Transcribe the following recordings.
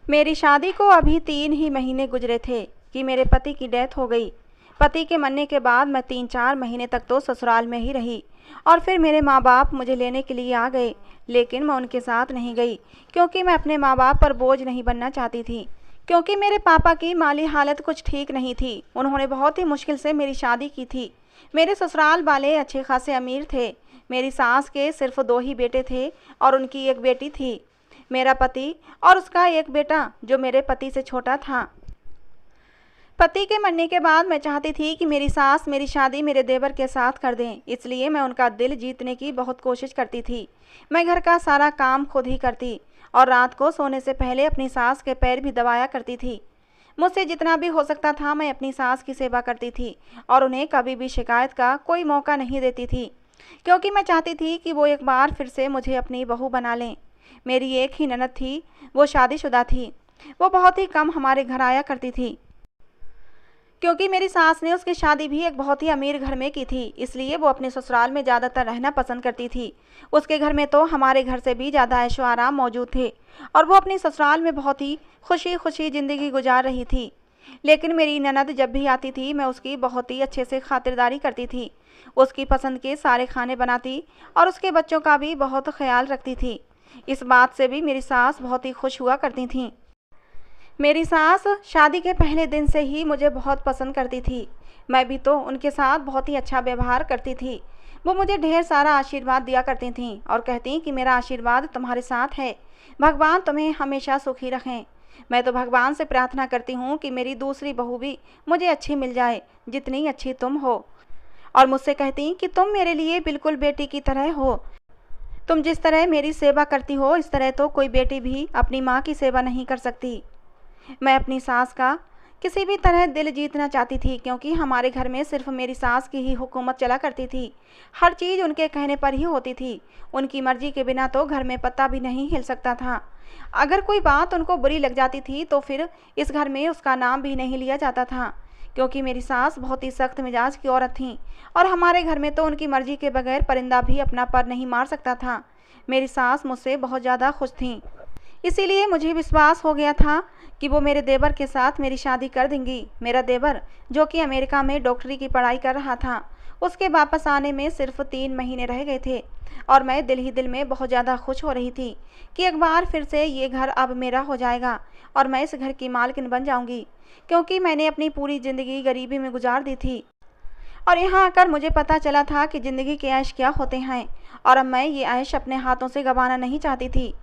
मेरी शादी को अभी 3 ही महीने गुजरे थे कि मेरे पति की डेथ हो गई। पति के मरने के बाद मैं 3-4 महीने तक तो ससुराल में ही रही और फिर मेरे माँ बाप मुझे लेने के लिए आ गए, लेकिन मैं उनके साथ नहीं गई क्योंकि मैं अपने माँ बाप पर बोझ नहीं बनना चाहती थी। क्योंकि मेरे पापा की माली हालत कुछ ठीक नहीं थी, उन्होंने बहुत ही मुश्किल से मेरी शादी की थी। मेरे ससुराल वाले अच्छे खासे अमीर थे। मेरी सास के सिर्फ 2 ही बेटे थे और उनकी एक बेटी थी। मेरा पति और उसका एक बेटा जो मेरे पति से छोटा था। पति के मरने के बाद मैं चाहती थी कि मेरी सास मेरी शादी मेरे देवर के साथ कर दें, इसलिए मैं उनका दिल जीतने की बहुत कोशिश करती थी। मैं घर का सारा काम खुद ही करती और रात को सोने से पहले अपनी सास के पैर भी दबाया करती थी। मुझसे जितना भी हो सकता था मैं अपनी सास की सेवा करती थी और उन्हें कभी भी शिकायत का कोई मौका नहीं देती थी, क्योंकि मैं चाहती थी कि वो एक बार फिर से मुझे अपनी बहू बना लें। मेरी एक ही ननद थी, वो शादीशुदा थी। वो बहुत ही कम हमारे घर आया करती थी, क्योंकि मेरी सास ने उसकी शादी भी एक बहुत ही अमीर घर में की थी, इसलिए वो अपने ससुराल में ज़्यादातर रहना पसंद करती थी। उसके घर में तो हमारे घर से भी ज़्यादा ऐशो आराम मौजूद थे और वो अपनी ससुराल में बहुत ही खुशी खुशी ज़िंदगी गुजार रही थी। लेकिन मेरी ननद जब भी आती थी मैं उसकी बहुत ही अच्छे से खातिरदारी करती थी, उसकी पसंद के सारे खाने बनाती और उसके बच्चों का भी बहुत ख्याल रखती थी। इस बात से भी मेरी सास बहुत ही खुश हुआ करती थीं। मेरी सास शादी के पहले दिन से ही मुझे बहुत पसंद करती थी। मैं भी तो उनके साथ बहुत ही अच्छा व्यवहार करती थी। वो मुझे ढेर सारा आशीर्वाद दिया करती थीं और कहती कि मेरा आशीर्वाद तुम्हारे साथ है, भगवान तुम्हें हमेशा सुखी रखें। मैं तो भगवान से प्रार्थना करती हूँ कि मेरी दूसरी बहू भी मुझे अच्छी मिल जाए, जितनी अच्छी तुम हो। और मुझसे कहती कि तुम मेरे लिए बिल्कुल बेटी की तरह हो। तुम जिस तरह मेरी सेवा करती हो, इस तरह तो कोई बेटी भी अपनी माँ की सेवा नहीं कर सकती। मैं अपनी सास का किसी भी तरह दिल जीतना चाहती थी, क्योंकि हमारे घर में सिर्फ मेरी सास की ही हुकूमत चला करती थी। हर चीज़ उनके कहने पर ही होती थी। उनकी मर्जी के बिना तो घर में पत्ता भी नहीं हिल सकता था। अगर कोई बात उनको बुरी लग जाती थी तो फिर इस घर में उसका नाम भी नहीं लिया जाता था, क्योंकि मेरी सास बहुत ही सख्त मिजाज की औरत थी और हमारे घर में तो उनकी मर्जी के बगैर परिंदा भी अपना पर नहीं मार सकता था। मेरी सास मुझसे बहुत ज़्यादा खुश थीं, इसीलिए मुझे विश्वास हो गया था कि वो मेरे देवर के साथ मेरी शादी कर देंगी। मेरा देवर, जो कि अमेरिका में डॉक्टरी की पढ़ाई कर रहा था, उसके वापस आने में सिर्फ 3 महीने रह गए थे और मैं दिल ही दिल में बहुत ज़्यादा खुश हो रही थी कि एक बार फिर से ये घर अब मेरा हो जाएगा और मैं इस घर की मालकिन बन जाऊंगी, क्योंकि मैंने अपनी पूरी ज़िंदगी गरीबी में गुजार दी थी और यहाँ आकर मुझे पता चला था कि ज़िंदगी के ऐश क्या होते हैं और अब मैं ये ऐश अपने हाथों से गंवाना नहीं चाहती थी।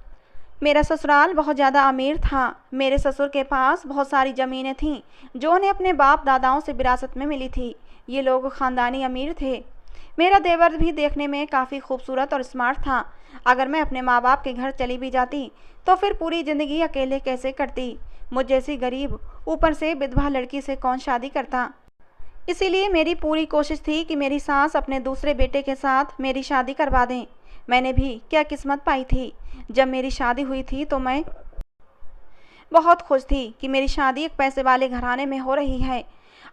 मेरा ससुराल बहुत ज़्यादा अमीर था। मेरे ससुर के पास बहुत सारी ज़मीनें थीं जो उन्हें अपने बाप दादाओं से विरासत में मिली थी। ये लोग ख़ानदानी अमीर थे। मेरा देवर भी देखने में काफ़ी खूबसूरत और स्मार्ट था। अगर मैं अपने माँ बाप के घर चली भी जाती तो फिर पूरी ज़िंदगी अकेले कैसे कटती। मुझ जैसी गरीब, ऊपर से विधवा लड़की से कौन शादी करता। इसीलिए मेरी पूरी कोशिश थी कि मेरी सास अपने दूसरे बेटे के साथ मेरी शादी करवा दें। मैंने भी क्या किस्मत पाई थी। जब मेरी शादी हुई थी तो मैं बहुत खुश थी कि मेरी शादी एक पैसे वाले घराने में हो रही है।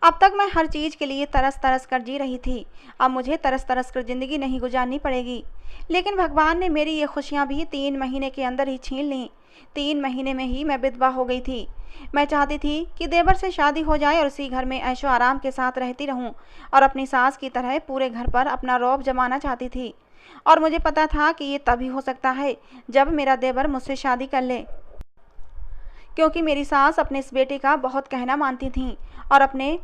अब तक मैं हर चीज़ के लिए तरस तरस कर जी रही थी। अब मुझे तरस तरस कर ज़िंदगी नहीं गुजारनी पड़ेगी। लेकिन भगवान ने मेरी ये खुशियाँ भी 3 महीने के अंदर ही छीन लीं। 3 महीने में ही मैं विधवा हो गई थी। मैं चाहती थी कि देवर से शादी हो जाए और उसी घर में ऐशो आराम के साथ रहती रहूं और अपनी सास की तरह पूरे घर पर अपना रौब जमाना चाहती थी। और मुझे पता था कि ये तभी हो सकता है जब मेरा देवर मुझसे शादी कर ले, क्योंकि मेरी सास अपने इस बेटे का बहुत कहना मानती थीं और अपने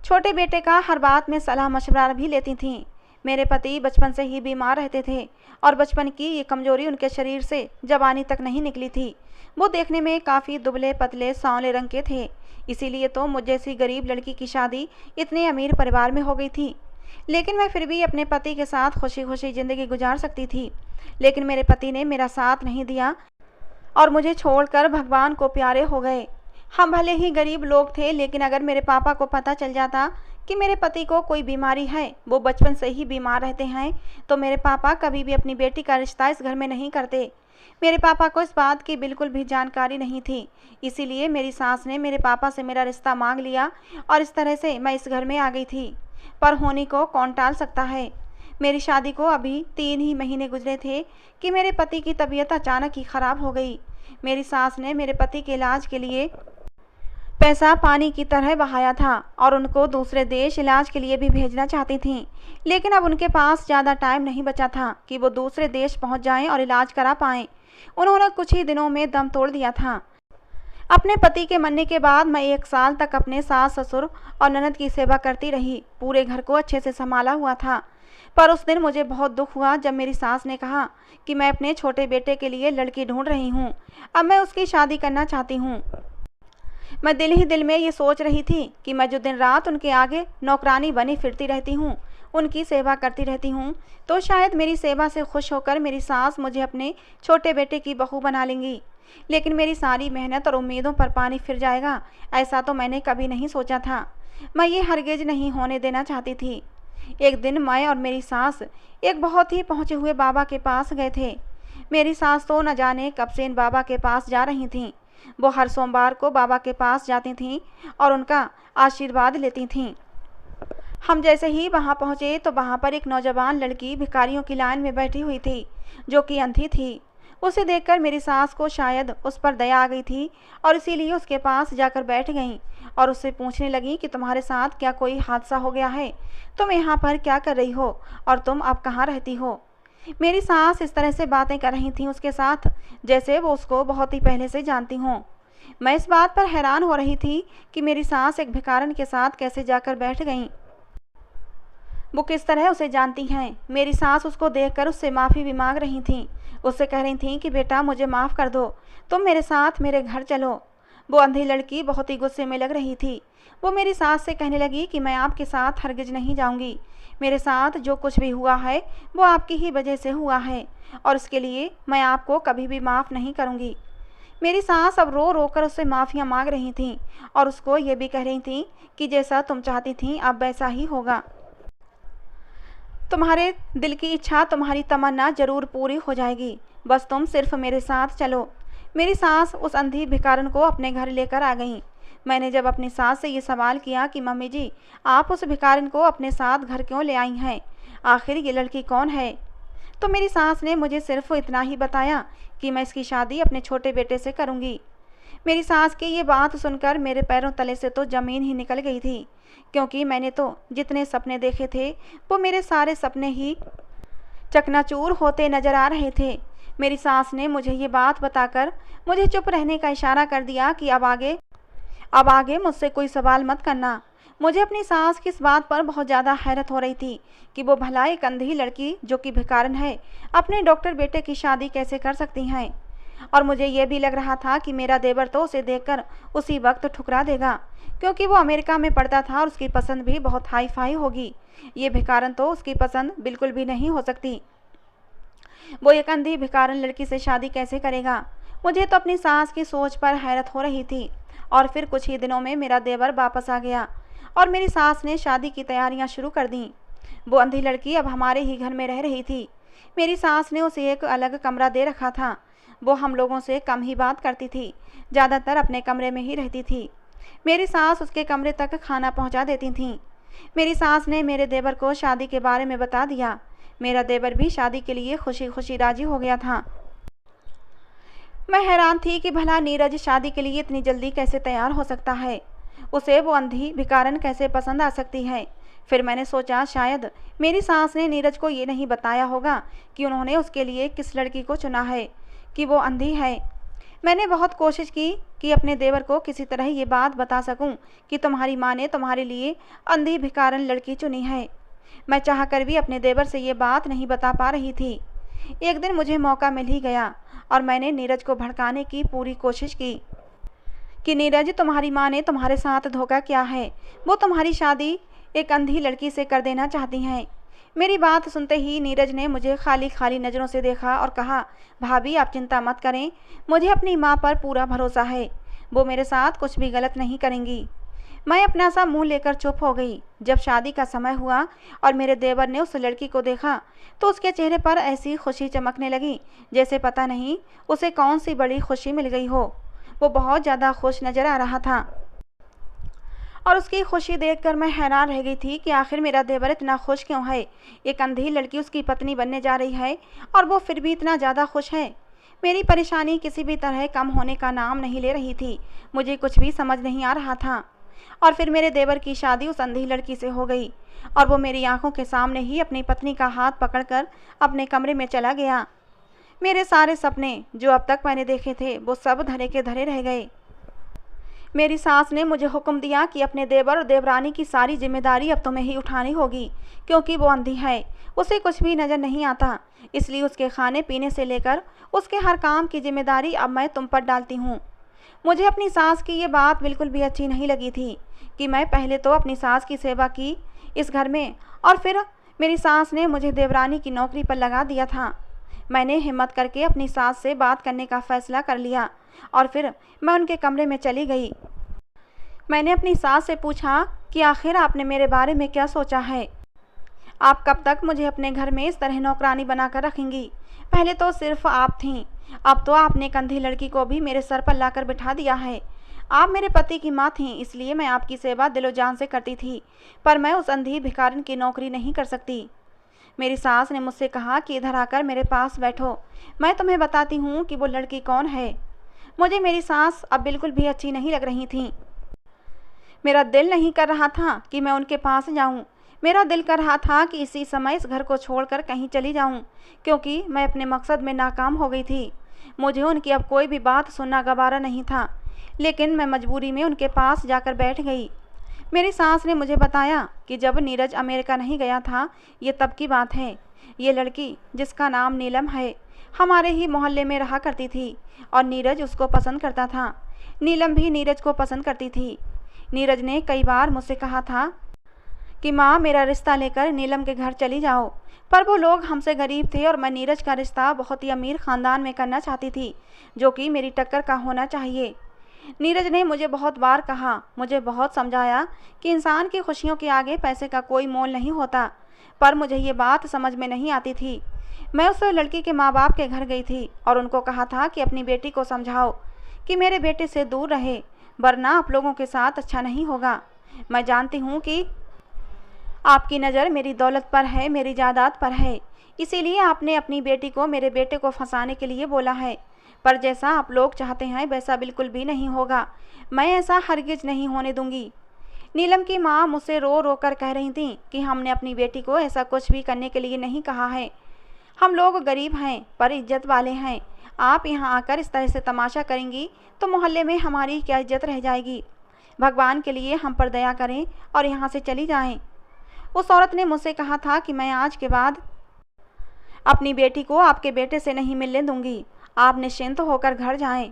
छोटे बेटे का हर बात में सलाह मशवरा भी लेती थीं। मेरे पति बचपन से ही बीमार रहते थे और बचपन की ये कमजोरी उनके शरीर से जवानी तक नहीं निकली थी। वो देखने में काफ़ी दुबले पतले सांवले रंग के थे। इसीलिए तो मुझ जैसी गरीब लड़की की शादी इतने अमीर परिवार में हो गई थी। लेकिन मैं फिर भी अपने पति के साथ खुशी खुशी ज़िंदगी गुजार सकती थी। लेकिन मेरे पति ने मेरा साथ नहीं दिया और मुझे छोड़कर भगवान को प्यारे हो गए। हम भले ही गरीब लोग थे, लेकिन अगर मेरे पापा को पता चल जाता कि मेरे पति को कोई बीमारी है, वो बचपन से ही बीमार रहते हैं, तो मेरे पापा कभी भी अपनी बेटी का रिश्ता इस घर में नहीं करते। मेरे पापा को इस बात की बिल्कुल भी जानकारी नहीं थी। इसीलिए मेरी सास ने मेरे पापा से मेरा रिश्ता मांग लिया और इस तरह से मैं इस घर में आ गई थी। पर होनी को कौन टाल सकता है। मेरी शादी को अभी 3 ही महीने गुजरे थे कि मेरे पति की तबीयत अचानक ही ख़राब हो गई। मेरी सास ने मेरे पति के इलाज के लिए पैसा पानी की तरह बहाया था और उनको दूसरे देश इलाज के लिए भी भेजना चाहती थीं, लेकिन अब उनके पास ज़्यादा टाइम नहीं बचा था कि वो दूसरे देश पहुंच जाएं और इलाज करा पाएं। उन्होंने कुछ ही दिनों में दम तोड़ दिया था। अपने पति के मरने के बाद मैं 1 साल तक अपने सास ससुर और ननद की सेवा करती रही। पूरे घर को अच्छे से संभाला हुआ था। पर उस दिन मुझे बहुत दुख हुआ जब मेरी सास ने कहा कि मैं अपने छोटे बेटे के लिए लड़की ढूंढ रही हूँ। अब मैं उसकी शादी करना चाहती हूँ। मैं दिल ही दिल में ये सोच रही थी कि मैं जो दिन रात उनके आगे नौकरानी बनी फिरती रहती हूँ, उनकी सेवा करती रहती हूँ, तो शायद मेरी सेवा से खुश होकर मेरी सास मुझे अपने छोटे बेटे की बहू बना लेंगी। लेकिन मेरी सारी मेहनत और उम्मीदों पर पानी फिर जाएगा, ऐसा तो मैंने कभी नहीं सोचा था। मैं ये हरगिज नहीं होने देना चाहती थी। एक दिन मैं और मेरी सास एक बहुत ही पहुँचे हुए बाबा के पास गए थे। मेरी सास तो न जाने कब से इन बाबा के पास जा रही थीं। वो हर सोमवार को बाबा के पास जाती थीं और उनका आशीर्वाद लेती थीं। हम जैसे ही वहाँ पहुँचे तो वहाँ पर एक नौजवान लड़की भिखारियों की लाइन में बैठी हुई थी, जो कि अंधी थी। उसे देखकर मेरी सास को शायद उस पर दया आ गई थी और इसीलिए उसके पास जाकर बैठ गईं और उससे पूछने लगी कि तुम्हारे साथ क्या कोई हादसा हो गया है? तुम यहाँ पर क्या कर रही हो और तुम अब कहाँ रहती हो? मेरी सास इस तरह से बातें कर रही थी उसके साथ जैसे वो उसको बहुत ही पहले से जानती हों। मैं इस बात पर हैरान हो रही थी कि मेरी सास एक भिखारन के साथ कैसे जाकर बैठ गईं। वो किस तरह उसे जानती हैं। मेरी सास उसको देखकर उससे माफ़ी भी मांग रही थीं। उससे कह रही थीं कि बेटा मुझे माफ़ कर दो, तुम मेरे साथ मेरे घर चलो। वो अंधी लड़की बहुत ही गुस्से में लग रही थी। वो मेरी सास से कहने लगी कि मैं आपके साथ हरगिज नहीं जाऊंगी। मेरे साथ जो कुछ भी हुआ है वो आपकी ही वजह से हुआ है और इसके लिए मैं आपको कभी भी माफ़ नहीं करूंगी। मेरी सास अब रो रो कर उससे माफ़ियाँ मांग रही थीं और उसको ये भी कह रही थीं कि जैसा तुम चाहती थीं अब वैसा ही होगा। तुम्हारे दिल की इच्छा, तुम्हारी तमन्ना जरूर पूरी हो जाएगी, बस तुम सिर्फ मेरे साथ चलो। मेरी सास उस अंधी भिखारन को अपने घर लेकर आ गईं। मैंने जब अपनी सास से ये सवाल किया कि मम्मी जी, आप उस भिखारिन को अपने साथ घर क्यों ले आई हैं? आखिर ये लड़की कौन है? तो मेरी सास ने मुझे सिर्फ इतना ही बताया कि मैं इसकी शादी अपने छोटे बेटे से करूँगी। मेरी सास की ये बात सुनकर मेरे पैरों तले से तो ज़मीन ही निकल गई थी, क्योंकि मैंने तो जितने सपने देखे थे वो मेरे सारे सपने ही चकनाचूर होते नजर आ रहे थे। मेरी सास ने मुझे ये बात बताकर मुझे चुप रहने का इशारा कर दिया कि अब आगे मुझसे कोई सवाल मत करना। मुझे अपनी सास की इस बात पर बहुत ज़्यादा हैरत हो रही थी कि वो भला एक अंधी लड़की जो कि भिखारन है अपने डॉक्टर बेटे की शादी कैसे कर सकती हैं। और मुझे ये भी लग रहा था कि मेरा देवर तो उसे देखकर उसी वक्त ठुकरा देगा, क्योंकि वो अमेरिका में पढ़ता था और उसकी पसंद भी बहुत हाई फाई होगी। ये भिखारन तो उसकी पसंद बिल्कुल भी नहीं हो सकती। वो एक अंधी भिखारन लड़की से शादी कैसे करेगा? मुझे तो अपनी सास की सोच पर हैरत हो रही थी। और फिर कुछ ही दिनों में मेरा देवर वापस आ गया और मेरी सास ने शादी की तैयारियां शुरू कर दी। वो अंधी लड़की अब हमारे ही घर में रह रही थी। मेरी सास ने उसे एक अलग कमरा दे रखा था। वो हम लोगों से कम ही बात करती थी, ज़्यादातर अपने कमरे में ही रहती थी। मेरी सास उसके कमरे तक खाना पहुंचा देती थीं। मेरी सास ने मेरे देवर को शादी के बारे में बता दिया। मेरा देवर भी शादी के लिए खुशी खुशी राजी हो गया था। मैं हैरान थी कि भला नीरज शादी के लिए इतनी जल्दी कैसे तैयार हो सकता है। उसे वो अंधी भिखारन कैसे पसंद आ सकती है। फिर मैंने सोचा शायद मेरी सास ने नीरज को ये नहीं बताया होगा कि उन्होंने उसके लिए किस लड़की को चुना है, कि वो अंधी है। मैंने बहुत कोशिश की कि अपने देवर को किसी तरह ये बात बता सकूं कि तुम्हारी माँ ने तुम्हारे लिए अंधी भिखारन लड़की चुनी है। मैं चाहकर भी अपने देवर से ये बात नहीं बता पा रही थी। एक दिन मुझे मौका मिल ही गया और मैंने नीरज को भड़काने की पूरी कोशिश की कि नीरज, तुम्हारी माँ ने तुम्हारे साथ धोखा किया है। वो तुम्हारी शादी एक अंधी लड़की से कर देना चाहती हैं। मेरी बात सुनते ही नीरज ने मुझे खाली खाली नज़रों से देखा और कहा, भाभी आप चिंता मत करें, मुझे अपनी माँ पर पूरा भरोसा है। वो मेरे साथ कुछ भी गलत नहीं करेंगी। मैं अपना सा मुंह लेकर चुप हो गई। जब शादी का समय हुआ और मेरे देवर ने उस लड़की को देखा तो उसके चेहरे पर ऐसी खुशी चमकने लगी जैसे पता नहीं उसे कौन सी बड़ी खुशी मिल गई हो। वो बहुत ज़्यादा खुश नज़र आ रहा था और उसकी खुशी देखकर मैं हैरान रह गई थी कि आखिर मेरा देवर इतना खुश क्यों है। एक अंधी लड़की उसकी पत्नी बनने जा रही है और वो फिर भी इतना ज़्यादा खुश है। मेरी परेशानी किसी भी तरह कम होने का नाम नहीं ले रही थी। मुझे कुछ भी समझ नहीं आ रहा था। और फिर मेरे देवर की शादी उस अंधी लड़की से हो गई और वो मेरी आंखों के सामने ही अपनी पत्नी का हाथ पकड़कर अपने कमरे में चला गया। मेरे सारे सपने जो अब तक मैंने देखे थे वो सब धरे के धरे रह गए। मेरी सास ने मुझे हुक्म दिया कि अपने देवर और देवरानी की सारी जिम्मेदारी अब तुम्हें ही उठानी होगी, क्योंकि वो अंधी है, उसे कुछ भी नज़र नहीं आता। इसलिए उसके खाने पीने से लेकर उसके हर काम की जिम्मेदारी अब मैं तुम पर डालती हूँ। मुझे अपनी सास की ये बात बिल्कुल भी अच्छी नहीं लगी थी कि मैं पहले तो अपनी सास की सेवा की इस घर में, और फिर मेरी सास ने मुझे देवरानी की नौकरी पर लगा दिया था। मैंने हिम्मत करके अपनी सास से बात करने का फैसला कर लिया और फिर मैं उनके कमरे में चली गई। मैंने अपनी सास से पूछा कि आखिर आपने मेरे बारे में क्या सोचा है? आप कब तक मुझे अपने घर में इस तरह नौकरानी बनाकर रखेंगी? पहले तो सिर्फ आप थीं, अब तो आपने एक अंधी लड़की को भी मेरे सर पर लाकर बिठा दिया है। आप मेरे पति की माँ थीं, इसलिए मैं आपकी सेवा दिलो जान से करती थी, पर मैं उस अंधी भिखारिन की नौकरी नहीं कर सकती। मेरी सास ने मुझसे कहा कि इधर आकर मेरे पास बैठो, मैं तुम्हें बताती हूँ कि वो लड़की कौन है। मुझे मेरी सास अब बिल्कुल भी अच्छी नहीं लग रही थी। मेरा दिल नहीं कर रहा था कि मैं उनके पास जाऊं। मेरा दिल कर रहा था कि इसी समय इस घर को छोड़कर कहीं चली जाऊं, क्योंकि मैं अपने मकसद में नाकाम हो गई थी। मुझे उनकी अब कोई भी बात सुनना गवारा नहीं था, लेकिन मैं मजबूरी में उनके पास जाकर बैठ गई। मेरी सास ने मुझे बताया कि जब नीरज अमेरिका नहीं गया था, ये तब की बात है। ये लड़की, जिसका नाम नीलम है, हमारे ही मोहल्ले में रहा करती थी और नीरज उसको पसंद करता था। नीलम भी नीरज को पसंद करती थी। नीरज ने कई बार मुझसे कहा था कि माँ, मेरा रिश्ता लेकर नीलम के घर चली जाओ, पर वो लोग हमसे गरीब थे और मैं नीरज का रिश्ता बहुत ही अमीर ख़ानदान में करना चाहती थी, जो कि मेरी टक्कर का होना चाहिए। नीरज ने मुझे बहुत बार कहा, मुझे बहुत समझाया कि इंसान की खुशियों के आगे पैसे का कोई मोल नहीं होता, पर मुझे ये बात समझ में नहीं आती थी। मैं उस लड़की के माँ बाप के घर गई थी और उनको कहा था कि अपनी बेटी को समझाओ कि मेरे बेटे से दूर रहे, वरना आप लोगों के साथ अच्छा नहीं होगा। मैं जानती हूँ कि आपकी नज़र मेरी दौलत पर है, मेरी जायदाद पर है, इसीलिए आपने अपनी बेटी को मेरे बेटे को फंसाने के लिए बोला है, पर जैसा आप लोग चाहते हैं वैसा बिल्कुल भी नहीं होगा। मैं ऐसा हरगिज नहीं होने दूंगी। नीलम की माँ मुझसे रो रो कर कह रही थी कि हमने अपनी बेटी को ऐसा कुछ भी करने के लिए नहीं कहा है। हम लोग गरीब हैं पर इज्जत वाले हैं। आप यहाँ आकर इस तरह से तमाशा करेंगी तो मोहल्ले में हमारी क्या इज्जत रह जाएगी। भगवान के लिए हम पर दया करें और यहाँ से चली जाएं। उस औरत ने मुझसे कहा था कि मैं आज के बाद अपनी बेटी को आपके बेटे से नहीं मिलने दूंगी। आप निश्चिंत होकर घर जाएं।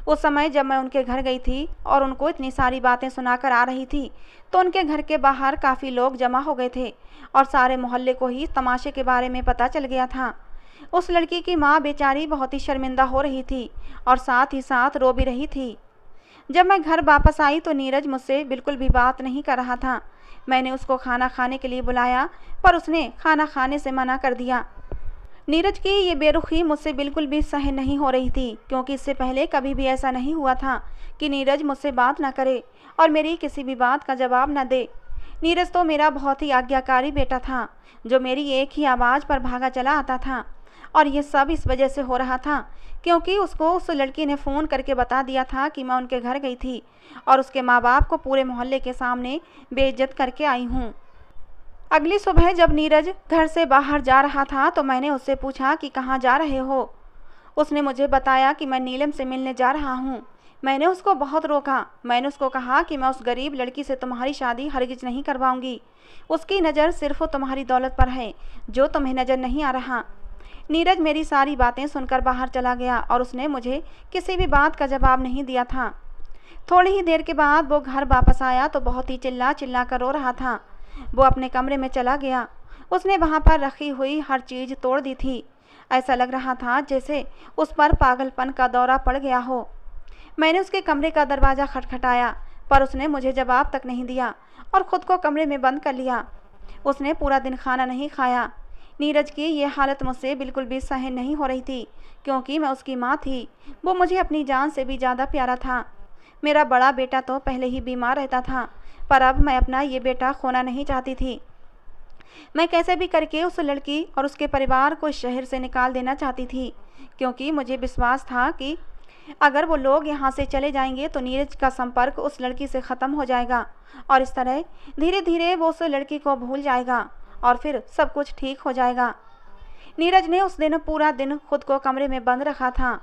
उस समय जब मैं उनके घर गई थी और उनको इतनी सारी बातें सुनाकर आ रही थी, तो उनके घर के बाहर काफ़ी लोग जमा हो गए थे और सारे मोहल्ले को ही तमाशे के बारे में पता चल गया था। उस लड़की की माँ बेचारी बहुत ही शर्मिंदा हो रही थी और साथ ही साथ रो भी रही थी। जब मैं घर वापस आई तो नीरज मुझसे बिल्कुल भी बात नहीं कर रहा था। मैंने उसको खाना खाने के लिए बुलाया, पर उसने खाना खाने से मना कर दिया। नीरज की ये बेरुखी मुझसे बिल्कुल भी सहन नहीं हो रही थी, क्योंकि इससे पहले कभी भी ऐसा नहीं हुआ था कि नीरज मुझसे बात न करे और मेरी किसी भी बात का जवाब न दे। नीरज तो मेरा बहुत ही आज्ञाकारी बेटा था, जो मेरी एक ही आवाज़ पर भागा चला आता था, और ये सब इस वजह से हो रहा था क्योंकि उसको उस लड़की ने फ़ोन करके बता दिया था कि मैं उनके घर गई थी और उसके माँ बाप को पूरे मोहल्ले के सामने बेइज्जत करके आई हूँ। अगली सुबह जब नीरज घर से बाहर जा रहा था तो मैंने उससे पूछा कि कहाँ जा रहे हो। उसने मुझे बताया कि मैं नीलम से मिलने जा रहा हूँ। मैंने उसको बहुत रोका। मैंने उसको कहा कि मैं उस गरीब लड़की से तुम्हारी शादी हरगिज नहीं करवाऊंगी। उसकी नज़र सिर्फ तुम्हारी दौलत पर है, जो तुम्हें नज़र नहीं आ रहा। नीरज मेरी सारी बातें सुनकर बाहर चला गया और उसने मुझे किसी भी बात का जवाब नहीं दिया था। थोड़ी ही देर के बाद वो घर वापस आया तो बहुत ही चिल्ला चिल्ला कर रो रहा था। वो अपने कमरे में चला गया। उसने वहाँ पर रखी हुई हर चीज़ तोड़ दी थी। ऐसा लग रहा था जैसे उस पर पागलपन का दौरा पड़ गया हो। मैंने उसके कमरे का दरवाज़ा खटखटाया, पर उसने मुझे जवाब तक नहीं दिया और ख़ुद को कमरे में बंद कर लिया। उसने पूरा दिन खाना नहीं खाया। नीरज की ये हालत मुझसे बिल्कुल भी सहन नहीं हो रही थी, क्योंकि मैं उसकी माँ थी। वो मुझे अपनी जान से भी ज़्यादा प्यारा था। मेरा बड़ा बेटा तो पहले ही बीमार रहता था, पर अब मैं अपना ये बेटा खोना नहीं चाहती थी। मैं कैसे भी करके उस लड़की और उसके परिवार को इस शहर से निकाल देना चाहती थी। क्योंकि मुझे विश्वास था कि अगर वो लोग यहाँ से चले जाएंगे तो नीरज का संपर्क उस लड़की से ख़त्म हो जाएगा और इस तरह धीरे धीरे वो उस लड़की को भूल जाएगा और फिर सब कुछ ठीक हो जाएगा। नीरज ने उस दिन पूरा दिन खुद को कमरे में बंद रखा था।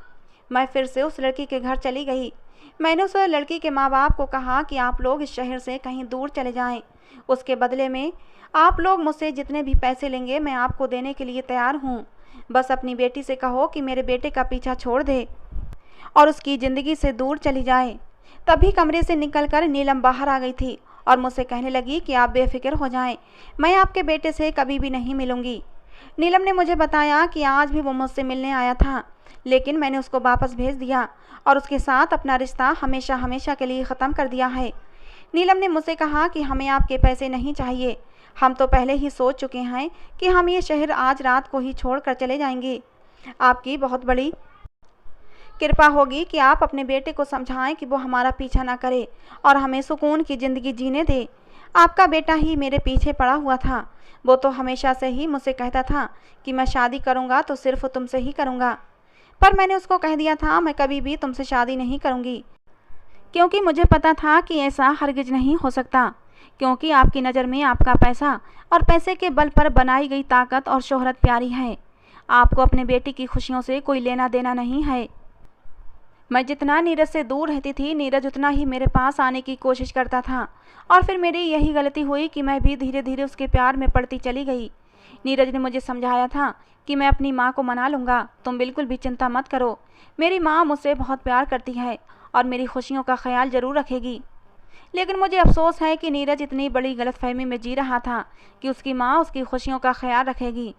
मैं फिर से उस लड़की के घर चली गई। मैंने उस लड़की के माँ बाप को कहा कि आप लोग इस शहर से कहीं दूर चले जाएं। उसके बदले में आप लोग मुझसे जितने भी पैसे लेंगे मैं आपको देने के लिए तैयार हूँ। बस अपनी बेटी से कहो कि मेरे बेटे का पीछा छोड़ दे और उसकी ज़िंदगी से दूर चली जाए। तभी कमरे से निकलकर नीलम बाहर आ गई थी और मुझसे कहने लगी कि आप बेफिक्र हो जाएं, मैं आपके बेटे से कभी भी नहीं मिलूंगी। नीलम ने मुझे बताया कि आज भी वो मुझसे मिलने आया था, लेकिन मैंने उसको वापस भेज दिया और उसके साथ अपना रिश्ता हमेशा हमेशा के लिए ख़त्म कर दिया है। नीलम ने मुझसे कहा कि हमें आपके पैसे नहीं चाहिए, हम तो पहले ही सोच चुके हैं कि हम ये शहर आज रात को ही छोड़ कर चले जाएंगे। आपकी बहुत बड़ी कृपा होगी कि आप अपने बेटे को समझाएं कि वो हमारा पीछा ना करे और हमें सुकून की ज़िंदगी जीने दे। आपका बेटा ही मेरे पीछे पड़ा हुआ था। वो तो हमेशा से ही मुझसे कहता था कि मैं शादी करूँगा तो सिर्फ तुमसे ही करूँगा, पर मैंने उसको कह दिया था मैं कभी भी तुमसे शादी नहीं करूँगी, क्योंकि मुझे पता था कि ऐसा हरगिज नहीं हो सकता, क्योंकि आपकी नज़र में आपका पैसा और पैसे के बल पर बनाई गई ताकत और शोहरत प्यारी है। आपको अपने बेटे की खुशियों से कोई लेना देना नहीं है। मैं जितना नीरज से दूर रहती थी, नीरज उतना ही मेरे पास आने की कोशिश करता था और फिर मेरी यही गलती हुई कि मैं भी धीरे धीरे उसके प्यार में पड़ती चली गई। नीरज ने मुझे समझाया था कि मैं अपनी माँ को मना लूँगा, तुम बिल्कुल भी चिंता मत करो, मेरी माँ मुझसे बहुत प्यार करती है और मेरी खुशियों का ख्याल ज़रूर रखेगी। लेकिन मुझे अफसोस है कि नीरज इतनी बड़ी गलतफहमी में जी रहा था कि उसकी माँ उसकी खुशियों का ख्याल रखेगी।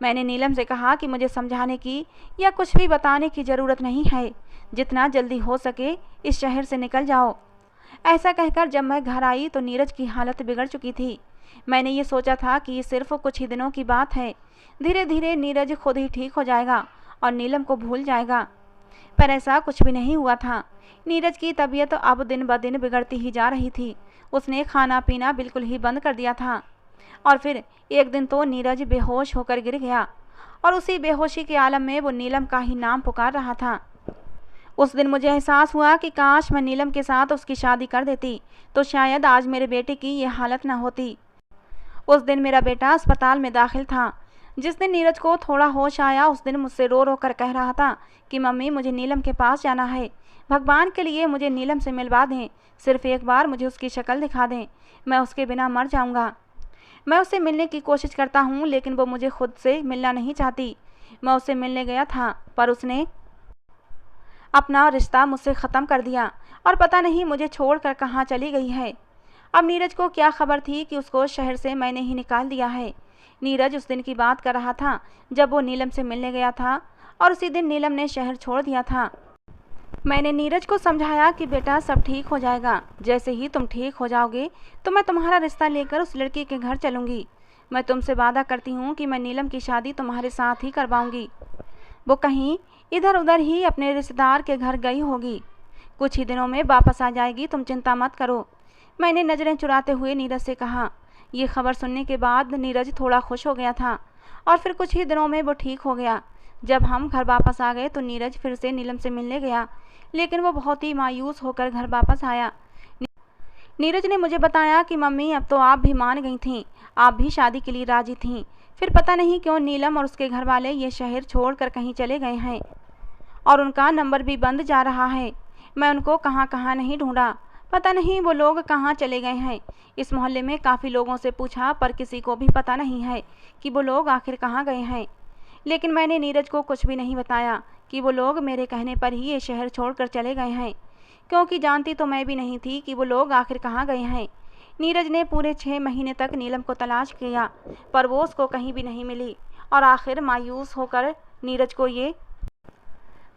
मैंने नीलम से कहा कि मुझे समझाने की या कुछ भी बताने की ज़रूरत नहीं है, जितना जल्दी हो सके इस शहर से निकल जाओ। ऐसा कहकर जब मैं घर आई तो नीरज की हालत बिगड़ चुकी थी। मैंने ये सोचा था कि ये सिर्फ कुछ ही दिनों की बात है, धीरे धीरे नीरज खुद ही ठीक हो जाएगा और नीलम को भूल जाएगा, पर ऐसा कुछ भी नहीं हुआ था। नीरज की तबीयत अब दिन ब दिन बिगड़ती ही जा रही थी। उसने खाना पीना बिल्कुल ही बंद कर दिया था और फिर एक दिन तो नीरज बेहोश होकर गिर गया और उसी बेहोशी के आलम में वो नीलम का ही नाम पुकार रहा था। उस दिन मुझे एहसास हुआ कि काश मैं नीलम के साथ उसकी शादी कर देती तो शायद आज मेरे बेटे की ये हालत न होती। उस दिन मेरा बेटा अस्पताल में दाखिल था। जिस दिन नीरज को थोड़ा होश आया उस दिन मुझसे रो रो कर कह रहा था कि मम्मी मुझे नीलम के पास जाना है, भगवान के लिए मुझे नीलम से मिलवा दें, सिर्फ एक बार मुझे उसकी शक्ल दिखा दें, मैं उसके बिना मर जाऊंगा। मैं उससे मिलने की कोशिश करता हूँ लेकिन वो मुझे खुद से मिलना नहीं चाहती। मैं उससे मिलने गया था पर उसने अपना रिश्ता मुझसे ख़त्म कर दिया और पता नहीं मुझे छोड़कर कहाँ चली गई है। अब नीरज को क्या खबर थी कि उसको शहर से मैंने ही निकाल दिया है। नीरज उस दिन की बात कर रहा था जब वो नीलम से मिलने गया था और उसी दिन नीलम ने शहर छोड़ दिया था। मैंने नीरज को समझाया कि बेटा सब ठीक हो जाएगा, जैसे ही तुम ठीक हो जाओगे तो मैं तुम्हारा रिश्ता लेकर उस लड़की के घर चलूँगी। मैं तुमसे वादा करती हूँ कि मैं नीलम की शादी तुम्हारे साथ ही करवाऊँगी। वो कहीं इधर उधर ही अपने रिश्तेदार के घर गई होगी, कुछ ही दिनों में वापस आ जाएगी, तुम चिंता मत करो। मैंने नज़रें चुराते हुए नीरज से कहा। ये खबर सुनने के बाद नीरज थोड़ा खुश हो गया था और फिर कुछ ही दिनों में वो ठीक हो गया। जब हम घर वापस आ गए तो नीरज फिर से नीलम से मिलने गया, लेकिन वो बहुत ही मायूस होकर घर वापस आया। नीरज ने मुझे बताया कि मम्मी अब तो आप भी मान गई थीं, आप भी शादी के लिए राजी थीं, फिर पता नहीं क्यों नीलम और उसके घर वाले ये शहर छोड़कर कहीं चले गए हैं और उनका नंबर भी बंद जा रहा है। मैं उनको कहाँ कहाँ नहीं ढूंढा, पता नहीं वो लोग कहाँ चले गए हैं। इस मोहल्ले में काफ़ी लोगों से पूछा पर किसी को भी पता नहीं है कि वो लोग आखिर कहाँ गए हैं। लेकिन मैंने नीरज को कुछ भी नहीं बताया कि वो लोग मेरे कहने पर ही ये शहर छोड़कर चले गए हैं, क्योंकि जानती तो मैं भी नहीं थी कि वो लोग आखिर कहाँ गए हैं। नीरज ने पूरे 6 महीने तक नीलम को तलाश किया पर वो उसको कहीं भी नहीं मिली और आखिर मायूस होकर नीरज को ये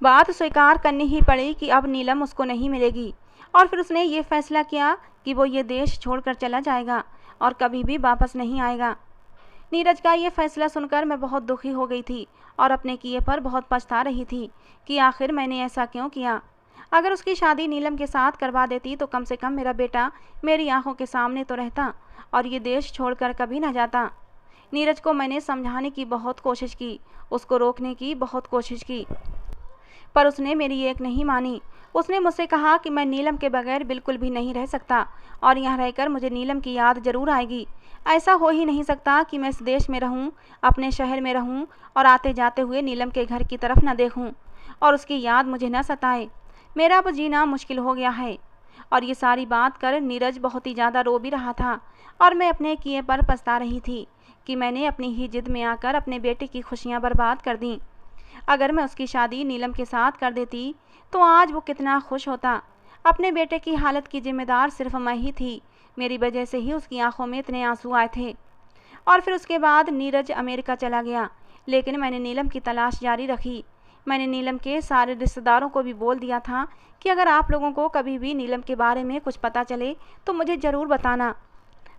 बात स्वीकार करनी ही पड़ी कि अब नीलम उसको नहीं मिलेगी और फिर उसने ये फैसला किया कि वो ये देश छोड़कर चला जाएगा और कभी भी वापस नहीं आएगा। नीरज का ये फैसला सुनकर मैं बहुत दुखी हो गई थी और अपने किए पर बहुत पछता रही थी कि आखिर मैंने ऐसा क्यों किया। अगर उसकी शादी नीलम के साथ करवा देती तो कम से कम मेरा बेटा मेरी आंखों के सामने तो रहता और ये देश छोड़कर कभी न जाता। नीरज को मैंने समझाने की बहुत कोशिश की, उसको रोकने की बहुत कोशिश की, पर उसने मेरी एक नहीं मानी। उसने मुझसे कहा कि मैं नीलम के बगैर बिल्कुल भी नहीं रह सकता और यहाँ रहकर मुझे नीलम की याद जरूर आएगी। ऐसा हो ही नहीं सकता कि मैं इस देश में रहूं, अपने शहर में रहूं और आते जाते हुए नीलम के घर की तरफ न देखूं और उसकी याद मुझे न सताए। मेरा अब जीना मुश्किल हो गया है। और ये सारी बात कर नीरज बहुत ही ज़्यादा रो भी रहा था और मैं अपने किए पर पछता रही थी कि मैंने अपनी ही जिद में आकर अपने बेटे की खुशियाँ बर्बाद कर दी। अगर मैं उसकी शादी नीलम के साथ कर देती तो आज वो कितना खुश होता। अपने बेटे की हालत की जिम्मेदार सिर्फ मैं ही थी। मेरी वजह से ही उसकी आंखों में इतने आंसू आए थे। और फिर उसके बाद नीरज अमेरिका चला गया, लेकिन मैंने नीलम की तलाश जारी रखी। मैंने नीलम के सारे रिश्तेदारों को भी बोल दिया था कि अगर आप लोगों को कभी भी नीलम के बारे में कुछ पता चले तो मुझे ज़रूर बताना।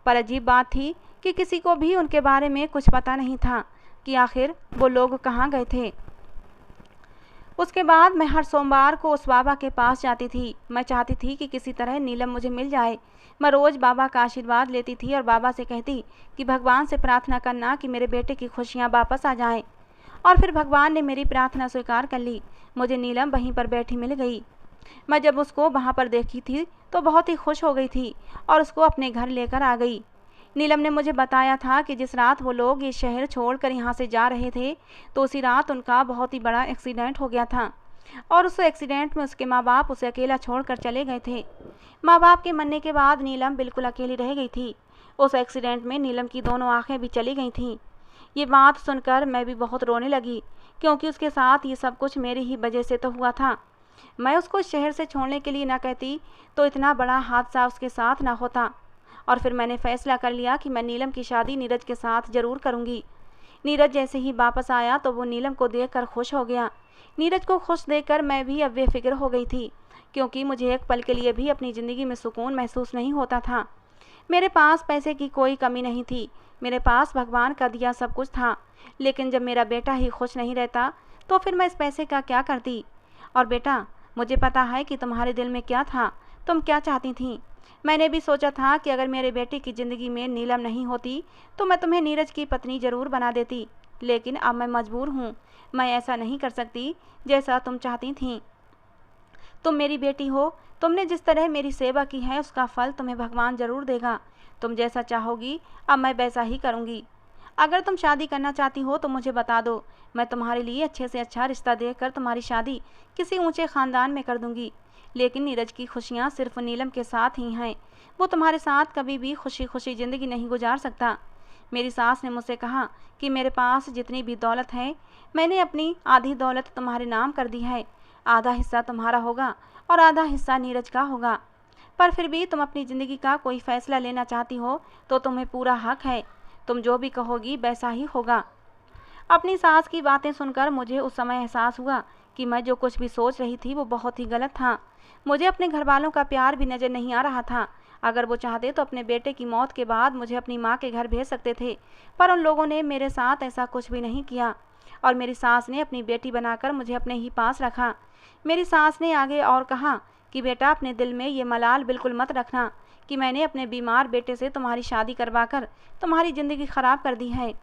पर अजीब बात थी कि किसी को भी उनके बारे में कुछ पता नहीं था कि आखिर वो लोग कहाँ गए थे। उसके बाद मैं हर सोमवार को उस बाबा के पास जाती थी। मैं चाहती थी कि किसी तरह नीलम मुझे मिल जाए। मैं रोज़ बाबा का आशीर्वाद लेती थी और बाबा से कहती कि भगवान से प्रार्थना करना कि मेरे बेटे की खुशियाँ वापस आ जाएं। और फिर भगवान ने मेरी प्रार्थना स्वीकार कर ली। मुझे नीलम वहीं पर बैठी मिल गई। मैं जब उसको वहाँ पर देखी थी तो बहुत ही खुश हो गई थी और उसको अपने घर लेकर आ गई। नीलम ने मुझे बताया था कि जिस रात वो लोग ये शहर छोड़कर यहाँ से जा रहे थे तो उसी रात उनका बहुत ही बड़ा एक्सीडेंट हो गया था और उस एक्सीडेंट में उसके माँ बाप उसे अकेला छोड़कर चले गए थे। माँ बाप के मरने के बाद नीलम बिल्कुल अकेली रह गई थी। उस एक्सीडेंट में नीलम की दोनों आंखें भी चली गई थीं। ये बात सुनकर मैं भी बहुत रोने लगी, क्योंकि उसके साथ ये सब कुछ मेरी ही वजह से तो हुआ था। मैं उसको शहर से छोड़ने के लिए ना कहती तो इतना बड़ा हादसा उसके साथ ना होता। और फिर मैंने फैसला कर लिया कि मैं नीलम की शादी नीरज के साथ ज़रूर करूँगी। नीरज जैसे ही वापस आया तो वो नीलम को देखकर खुश हो गया। नीरज को खुश देखकर मैं भी अब बेफिक्र हो गई थी, क्योंकि मुझे एक पल के लिए भी अपनी ज़िंदगी में सुकून महसूस नहीं होता था। मेरे पास पैसे की कोई कमी नहीं थी, मेरे पास भगवान का दिया सब कुछ था, लेकिन जब मेरा बेटा ही खुश नहीं रहता तो फिर मैं इस पैसे का क्या करती। और बेटा, मुझे पता है कि तुम्हारे दिल में क्या था, तुम क्या चाहती थीं। मैंने भी सोचा था कि अगर मेरे बेटे की ज़िंदगी में नीलम नहीं होती तो मैं तुम्हें नीरज की पत्नी ज़रूर बना देती, लेकिन अब मैं मजबूर हूँ। मैं ऐसा नहीं कर सकती जैसा तुम चाहती थीं। तुम मेरी बेटी हो, तुमने जिस तरह मेरी सेवा की है उसका फल तुम्हें भगवान ज़रूर देगा। तुम जैसा चाहोगी अब मैं वैसा ही करूँगी। अगर तुम शादी करना चाहती हो तो मुझे बता दो, मैं तुम्हारे लिए अच्छे से अच्छा रिश्ता देकर तुम्हारी शादी किसी ऊंचे ख़ानदान में कर दूँगी। लेकिन नीरज की खुशियाँ सिर्फ नीलम के साथ ही हैं। वो तुम्हारे साथ कभी भी खुशी खुशी ज़िंदगी नहीं गुजार सकता। मेरी सास ने मुझसे कहा कि मेरे पास जितनी भी दौलत है मैंने अपनी आधी दौलत तुम्हारे नाम कर दी है। आधा हिस्सा तुम्हारा होगा और आधा हिस्सा नीरज का होगा। पर फिर भी तुम अपनी ज़िंदगी का कोई फ़ैसला लेना चाहती हो तो तुम्हें पूरा हक है। तुम जो भी कहोगी वैसा ही होगा। अपनी सास की बातें सुनकर मुझे उस समय एहसास हुआ कि मैं जो कुछ भी सोच रही थी वो बहुत ही गलत था। मुझे अपने घर वालों का प्यार भी नज़र नहीं आ रहा था। अगर वो चाहते तो अपने बेटे की मौत के बाद मुझे अपनी माँ के घर भेज सकते थे, पर उन लोगों ने मेरे साथ ऐसा कुछ भी नहीं किया और मेरी सास ने अपनी बेटी बनाकर मुझे अपने ही पास रखा। मेरी सास ने आगे और कहा कि बेटा, अपने दिल में ये मलाल बिल्कुल मत रखना कि मैंने अपने बीमार बेटे से तुम्हारी शादी करवाकर तुम्हारी ज़िंदगी ख़राब कर दी है।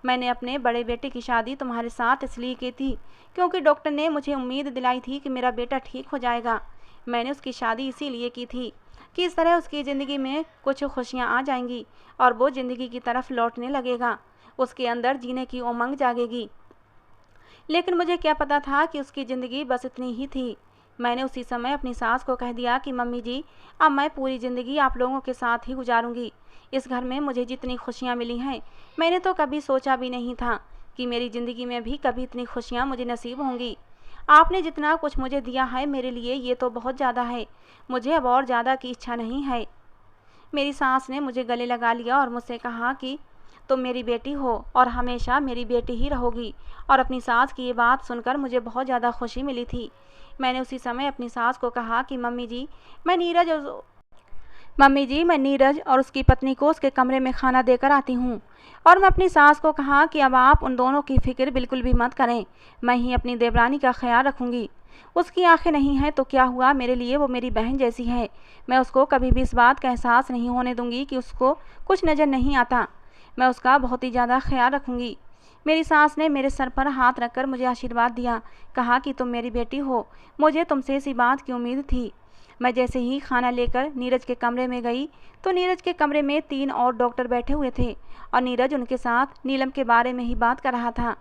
मैंने अपने बड़े बेटे की शादी तुम्हारे साथ इसलिए की थी क्योंकि डॉक्टर ने मुझे उम्मीद दिलाई थी कि मेरा बेटा ठीक हो जाएगा। मैंने उसकी शादी इसीलिए की थी कि इस तरह उसकी ज़िंदगी में कुछ खुशियाँ आ जाएंगी और वो ज़िंदगी की तरफ लौटने लगेगा, उसके अंदर जीने की उमंग जागेगी। लेकिन मुझे क्या पता था कि उसकी ज़िंदगी बस इतनी ही थी। मैंने उसी समय अपनी सास को कह दिया कि मम्मी जी, अब मैं पूरी ज़िंदगी आप लोगों के साथ ही गुजारूंगी। इस घर में मुझे जितनी खुशियाँ मिली हैं मैंने तो कभी सोचा भी नहीं था कि मेरी ज़िंदगी में भी कभी इतनी खुशियाँ मुझे नसीब होंगी। आपने जितना कुछ मुझे दिया है मेरे लिए ये तो बहुत ज़्यादा है, मुझे अब और ज़्यादा की इच्छा नहीं है। मेरी सास ने मुझे गले लगा लिया और मुझसे कहा कि तुम मेरी बेटी हो और हमेशा मेरी बेटी ही रहोगी। और अपनी सास की ये बात सुनकर मुझे बहुत ज़्यादा खुशी मिली थी। मैंने उसी समय अपनी सास को कहा कि मम्मी जी, मैं नीरज और उसकी पत्नी को उसके कमरे में खाना देकर आती हूँ। और मैं अपनी सास को कहा कि अब आप उन दोनों की फिक्र बिल्कुल भी मत करें, मैं ही अपनी देवरानी का ख्याल रखूँगी। उसकी आंखें नहीं हैं तो क्या हुआ, मेरे लिए वो मेरी बहन जैसी है। मैं उसको कभी भी इस बात का एहसास नहीं होने दूंगी कि उसको कुछ नज़र नहीं आता। मैं उसका बहुत ही ज़्यादा ख्याल रखूँगी। मेरी सास ने मेरे सर पर हाथ रखकर मुझे आशीर्वाद दिया, कहा कि तुम मेरी बेटी हो, मुझे तुमसे इसी बात की उम्मीद थी। मैं जैसे ही खाना लेकर नीरज के कमरे में गई तो नीरज के कमरे में 3 और डॉक्टर बैठे हुए थे और नीरज उनके साथ नीलम के बारे में ही बात कर रहा था।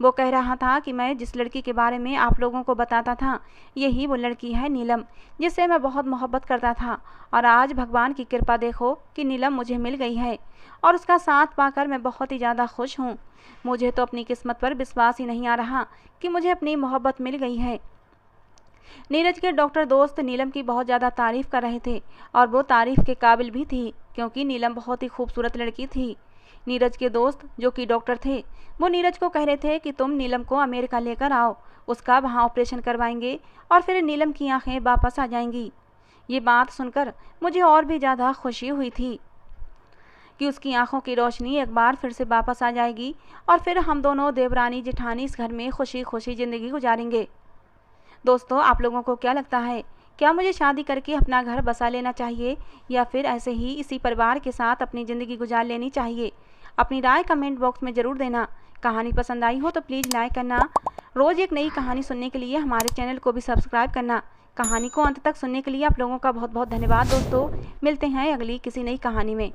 वो कह रहा था कि मैं जिस लड़की के बारे में आप लोगों को बताता था, यही वो लड़की है नीलम, जिससे मैं बहुत मोहब्बत करता था। और आज भगवान की कृपा देखो कि नीलम मुझे मिल गई है और उसका साथ पाकर मैं बहुत ही ज़्यादा खुश हूँ। मुझे तो अपनी किस्मत पर विश्वास ही नहीं आ रहा कि मुझे अपनी मोहब्बत मिल गई है। नीरज के डॉक्टर दोस्त नीलम की बहुत ज़्यादा तारीफ कर रहे थे और वो तारीफ के काबिल भी थी, क्योंकि नीलम बहुत ही खूबसूरत लड़की थी। नीरज के दोस्त जो कि डॉक्टर थे, वो नीरज को कह रहे थे कि तुम नीलम को अमेरिका लेकर आओ, उसका वहाँ ऑपरेशन करवाएंगे और फिर नीलम की आंखें वापस आ जाएंगी। ये बात सुनकर मुझे और भी ज़्यादा खुशी हुई थी कि उसकी आंखों की रोशनी एक बार फिर से वापस आ जाएगी और फिर हम दोनों देवरानी जेठानी इस घर में खुशी खुशी ज़िंदगी गुजारेंगे। दोस्तों, आप लोगों को क्या लगता है, क्या मुझे शादी करके अपना घर बसा लेना चाहिए या फिर ऐसे ही इसी परिवार के साथ अपनी ज़िंदगी गुजार लेनी चाहिए? अपनी राय कमेंट बॉक्स में ज़रूर देना। कहानी पसंद आई हो तो प्लीज़ लाइक करना। रोज़ एक नई कहानी सुनने के लिए हमारे चैनल को भी सब्सक्राइब करना। कहानी को अंत तक सुनने के लिए आप लोगों का बहुत बहुत धन्यवाद दोस्तों। मिलते हैं अगली किसी नई कहानी में।